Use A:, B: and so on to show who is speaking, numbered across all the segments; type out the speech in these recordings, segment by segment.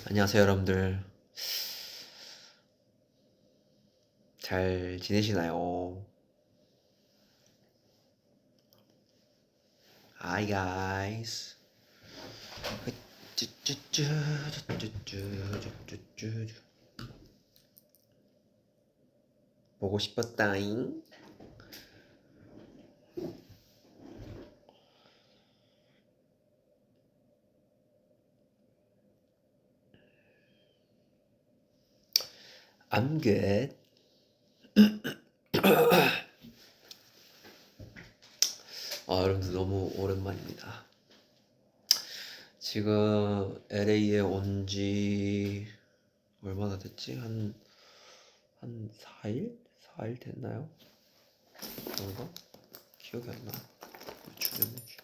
A: 안녕하세요, 여러분들. 잘 지내시나요? Hi guys. 보고 싶었다잉. I'm good. 여러분들 너무 오랜만입니다. 지금 LA에 온 지 얼마나 됐지? 한 4일? 4일 됐나요? 그런가? 기억이 안 나. 며칠이었는지.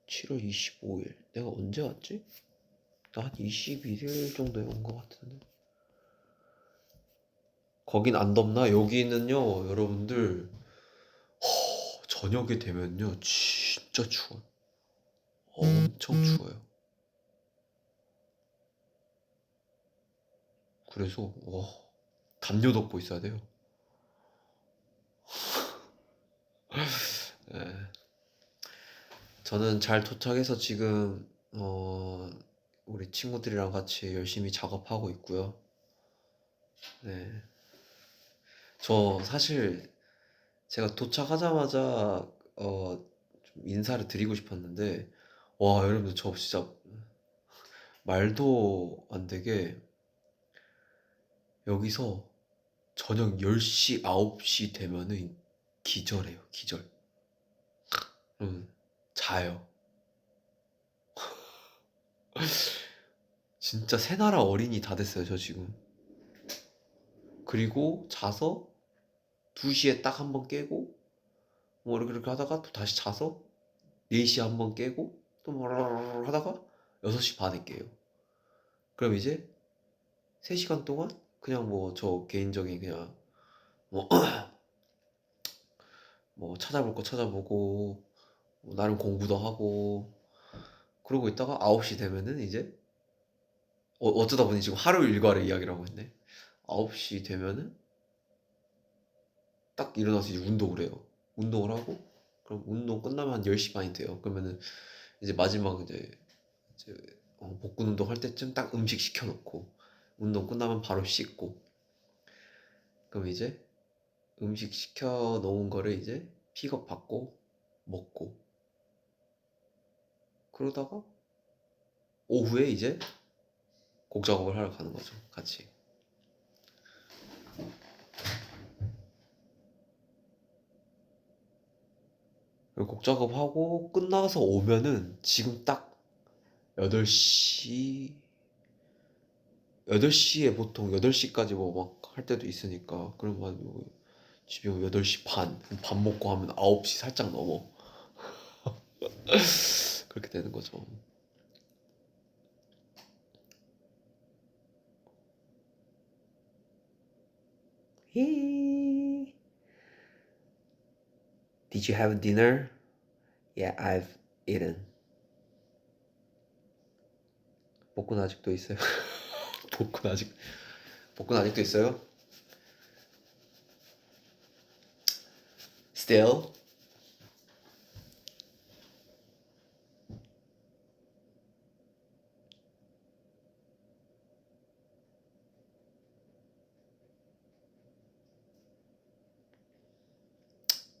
A: 7월 25일. 내가 언제 왔지? 나 한 21일 정도에 온 것 같은데. 거긴 안 덥나? 여기는요, 여러분들, 저녁이 되면요, 진짜 추워요. 엄청 추워요. 그래서, 담요 덮고 있어야 돼요. 예. 저는 잘 도착해서 지금, 우리 친구들이랑 같이 열심히 작업하고 있고요. 네. 저 사실 제가 도착하자마자, 좀 인사를 드리고 싶었는데, 와, 여러분들, 저 진짜 말도 안 되게 여기서 저녁 10시, 9시 되면은 기절해요, 기절. 자요. 진짜 새나라 어린이 다 됐어요, 저 지금. 그리고 자서 2시에 딱 한 번 깨고, 뭐 이렇게 하다가 또 다시 자서 4시에 한 번 깨고, 또 뭐 하다가 6시 반에 깨요. 그럼 이제 3시간 동안 그냥 뭐 저 개인적인 그냥 뭐, 뭐 찾아볼 거 찾아보고, 뭐 나름 공부도 하고, 그러고 있다가 9시 되면은 이제 어쩌다 보니 지금 하루 일과를 이야기를 하고 있네. 9시 되면은 딱 일어나서 이제 운동을 해요. 운동을 하고, 그럼 운동 끝나면 한 10시 반이 돼요. 그러면은 이제 마지막 이제 복근 운동 할 때쯤 딱 음식 시켜놓고, 운동 끝나면 바로 씻고, 그럼 이제 음식 시켜 놓은 거를 이제 픽업 받고, 먹고, 그러다가 오후에 이제 곡 작업을 하러 가는 거죠. 같이. 그리고 곡 작업하고 끝나서 오면은 지금 딱 8시, 8시에 보통 8시까지 뭐 막 할 때도 있으니까, 그러면 뭐 집에 오면 8시 반, 밥 먹고 하면 9시 살짝 넘어. 그렇게 되는 거죠. Did you have dinner? Yeah, I've eaten. 복근 아직도 있어요? 복근 아직, 복근 아직도 있어요? Still?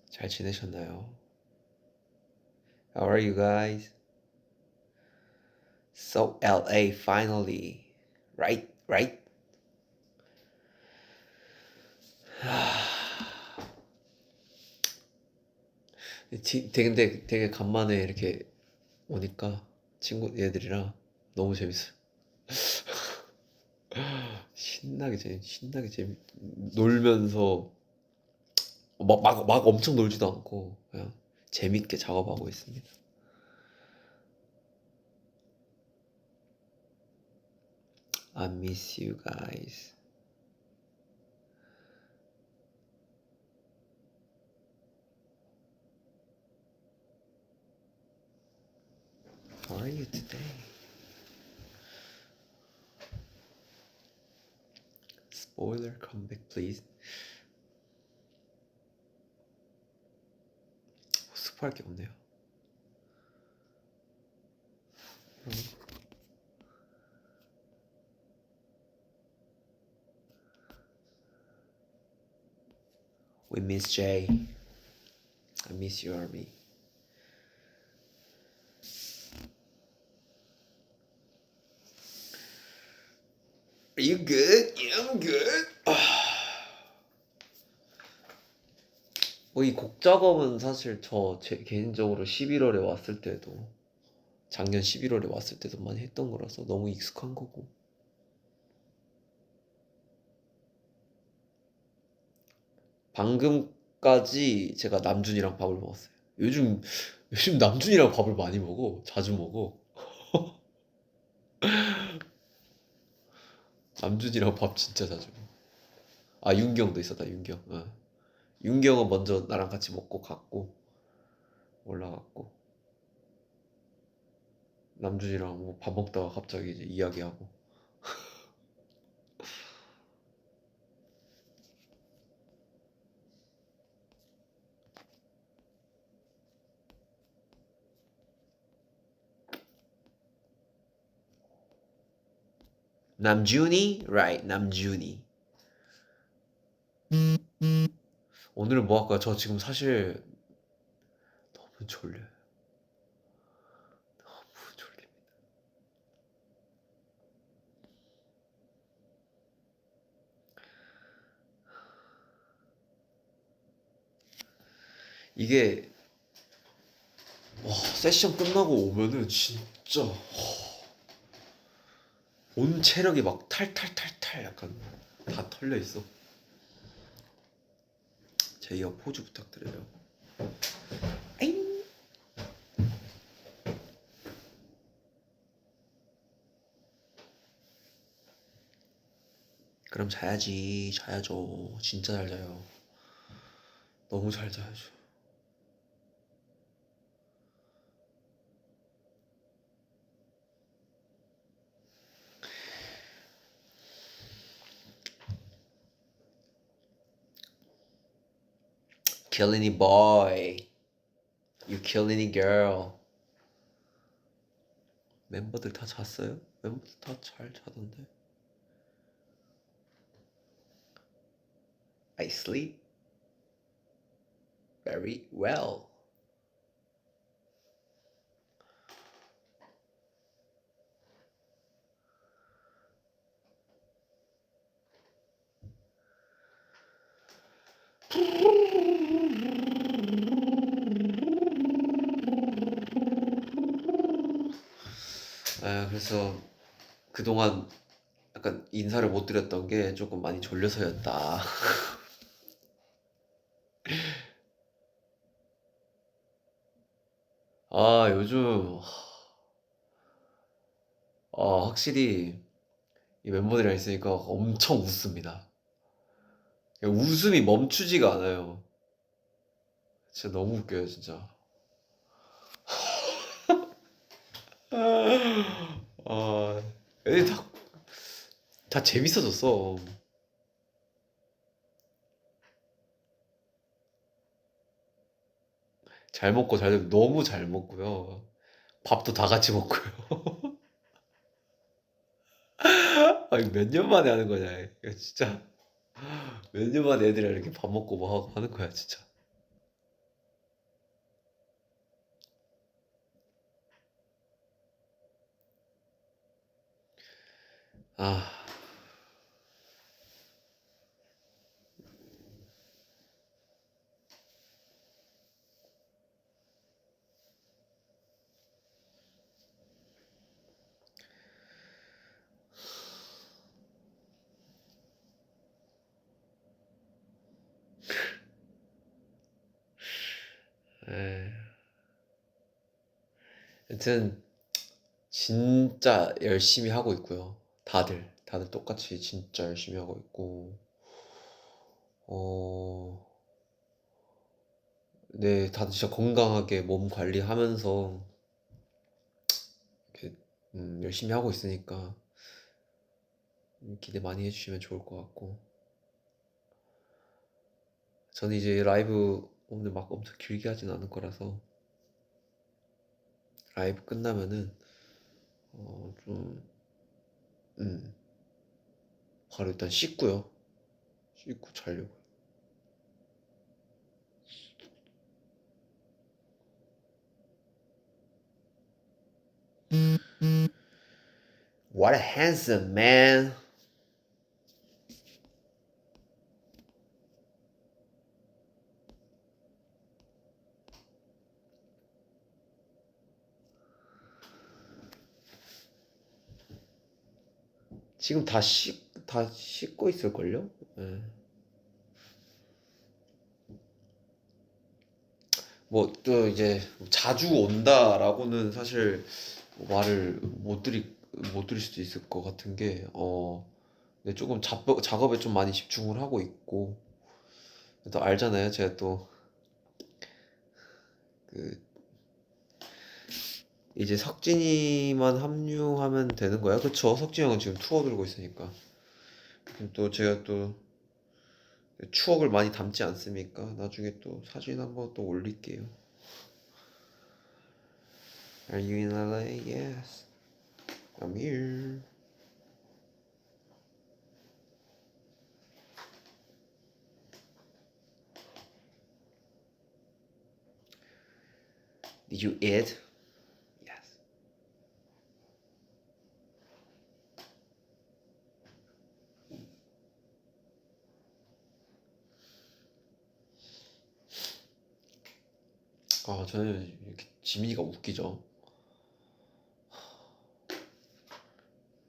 A: 잘 지내셨나요? How are you guys? So LA finally. Right? Right? 근데 되게 간만에 이렇게 오니까 친구 얘들이랑 너무 재밌어요. 신나게 놀면서 막 엄청 놀지도 않고 그냥 재밌게 작업하고 있습니다. I miss you guys. How are you today? Spoiler, come back please. 스포할 게 없네요. We miss Jay. I miss you, Army. Are you good? Yeah, I'm good. 이 곡 작업은 사실 제 개인적으로 11월에 왔을 때도 작년 11월에 왔을 때도 많이 했던 거라서 너무 익숙한 거고. 방금까지 제가 남준이랑 밥을 먹었어요. 요즘 남준이랑 밥을 많이 먹어. 자주 먹어. 남준이랑 밥 진짜 자주 먹어. 아, 윤경도 있었다. 윤경. 윤경은 먼저 나랑 같이 먹고 갔고 올라갔고, 남준이랑 뭐 밥 먹다가 갑자기 이제 이야기하고. 남준이? Right, 남준이. 오늘은 뭐 할까요? 저 지금 사실 너무 졸려요. 너무 졸립니다. 이게 세션 끝나고 오면은 진짜 온 체력이 막 탈탈탈탈 약간 다 털려 있어. 제 이어 포즈 부탁드려요. 아잉. 그럼 자야지. 자야죠. 진짜 잘 자요. 너무 잘 자야죠. Killing it boy. You killing it girl. 멤버들 다 잤어요? 멤버들 다 잘 자던데. I sleep very well. 그래서 그동안 약간 인사를 못 드렸던 게 조금 많이 졸려서였다. 요즘 확실히 이 멤버들이랑 있으니까 엄청 웃습니다. 웃음이 멈추지가 않아요. 진짜 너무 웃겨요, 진짜. 애들 다 재밌어졌어. 잘 먹고 너무 잘 먹고요. 밥도 다 같이 먹고요. 아니, 몇 년 만에 하는 거냐. 이거 진짜 몇 년 만에 애들이랑 이렇게 밥 먹고 뭐 하고 하는 거야, 진짜. 아, 에. 여튼 진짜 열심히 하고 있고요. 다들 똑같이 진짜 열심히 하고 있고, 어, 네, 다들 진짜 건강하게 몸 관리하면서 이렇게 열심히 하고 있으니까 기대 많이 해주시면 좋을 것 같고. 저는 이제 라이브 오늘 막 엄청 길게 하진 않을 거라서 라이브 끝나면은 좀 바로 일단 씻고요. 씻고 자려고요. What a handsome man. 지금 다 씻고 있을걸요? 예. 뭐 또 이제 자주 온다라고는 사실 말을 못 드릴 수도 있을 것 같은 게, 근데 조금 작업에 좀 많이 집중을 하고 있고, 또 알잖아요. 제가 또 그 이제 석진이만 합류하면 되는 거야. 그쵸? 석진이 형은 지금 투어 들고 있으니까. 그럼 또 제가 또 추억을 많이 담지 않습니까? 나중에 또 사진 한번 또 올릴게요. Are you in LA? Yes. I'm here. Did you eat? Yes. 저는 이렇게 지민이가 웃기죠.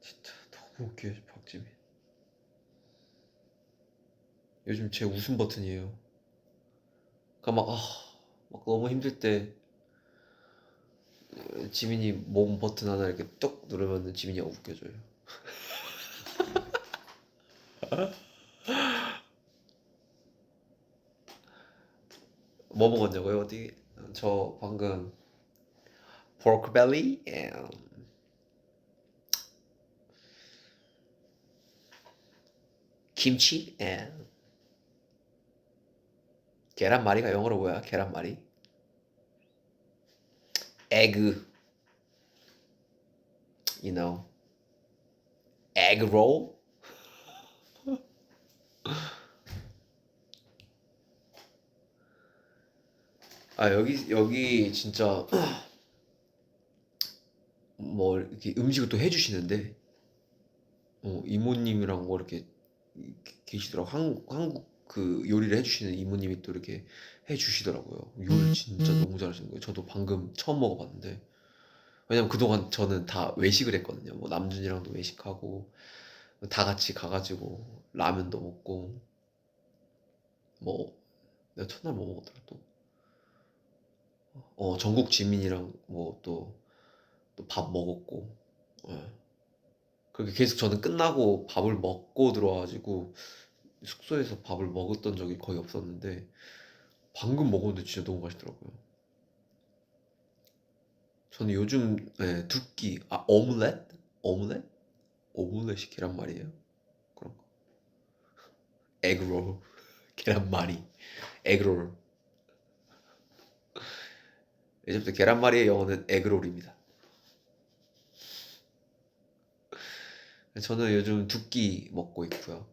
A: 진짜 너무 웃겨요, 박지민. 요즘 제 웃음 버튼이에요. 그러니까 막 너무 힘들 때 지민이 몸 버튼 하나 이렇게 뚝 누르면 지민이가 웃겨져요. 뭐 먹었냐고요? 어디? 저 방금 pork belly and 김치 and 계란말이가 영어로 뭐야? 계란말이? egg, you know, egg roll? 여기 진짜 뭐 이렇게 음식을 또 해주시는데, 이모님이랑 뭐 이렇게 계시더라고. 한국 그 요리를 해주시는 이모님이 또 이렇게 해주시더라고요. 요리 진짜 너무 잘하시는 거예요. 저도 방금 처음 먹어봤는데, 왜냐면 그동안 저는 다 외식을 했거든요. 뭐 남준이랑도 외식하고 다 같이 가가지고 라면도 먹고, 뭐 내가 첫날 뭐 먹었더라 또. 전국 지민이랑 뭐 또 밥 먹었고. 예. 그렇게 계속 저는 끝나고 밥을 먹고 들어와가지고 숙소에서 밥을 먹었던 적이 거의 없었는데, 방금 먹었는데 진짜 너무 맛있더라고요. 저는 요즘 오믈렛? 오믈렛? 오믈렛이 계란말이에요? 그런 거. 에그롤. 계란말이. 에그롤. 이제부터 계란말이의 영어는 에그롤입니다. 저는 요즘 두 끼 먹고 있고요.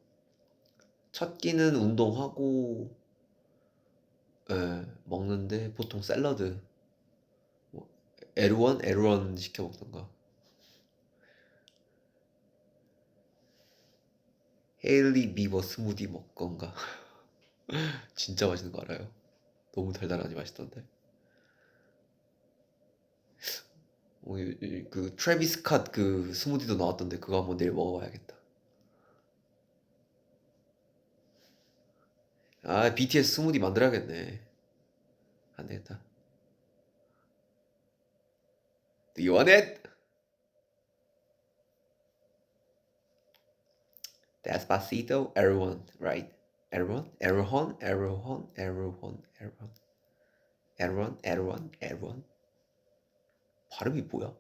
A: 첫 끼는 운동하고 먹는데, 보통 샐러드, 뭐 에르원 시켜 먹던가. 헤일리 비버 스무디 먹던가. 진짜 맛있는 거 알아요? 너무 달달하니 맛있던데. 그 트래비스 캇 그 스무디도 나왔던데, 그거 한번 내일 먹어봐야겠다. BTS 스무디 만들어야겠네. 안 되겠다. Do you want it? Despacito, everyone, right? Everyone, everyone. 발음이 뭐야?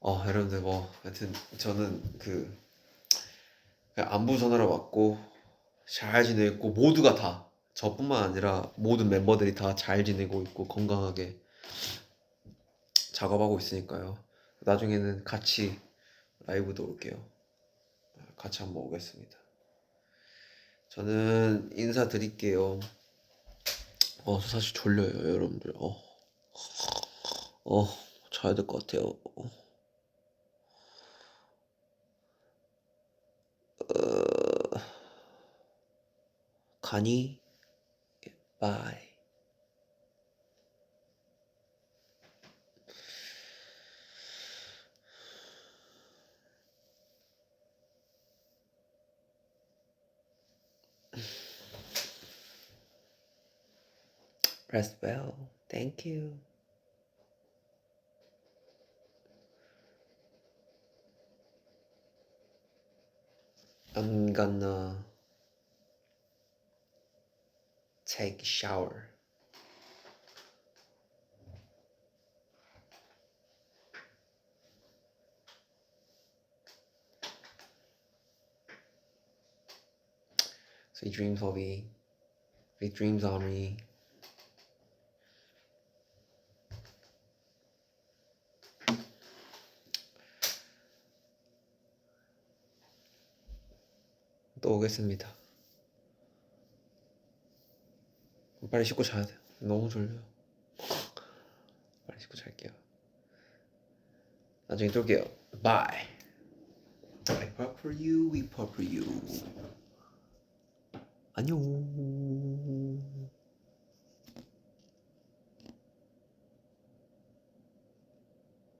A: 여러분들 뭐 하여튼 저는 그냥 안부 전화로 왔고 잘 지내고 모두가 다 저뿐만 아니라 모든 멤버들이 다 잘 지내고 있고 건강하게 작업하고 있으니까요. 나중에는 같이 라이브도 올게요. 같이 한번 오겠습니다. 저는 인사드릴게요. 저 사실 졸려요, 여러분들. 어, 자야 될 것 같아요. 가니? 바이. Rest well. Thank you. I'm gonna take a shower. Sweet dreams, Bobby. Sweet dreams, Omri. 또 오겠습니다. 빨리 씻고 자야 돼요. 너무 졸려요. 빨리 씻고 잘게요. 나중에 또 올게요. Bye. I pop for you, we pop for you. 안녕.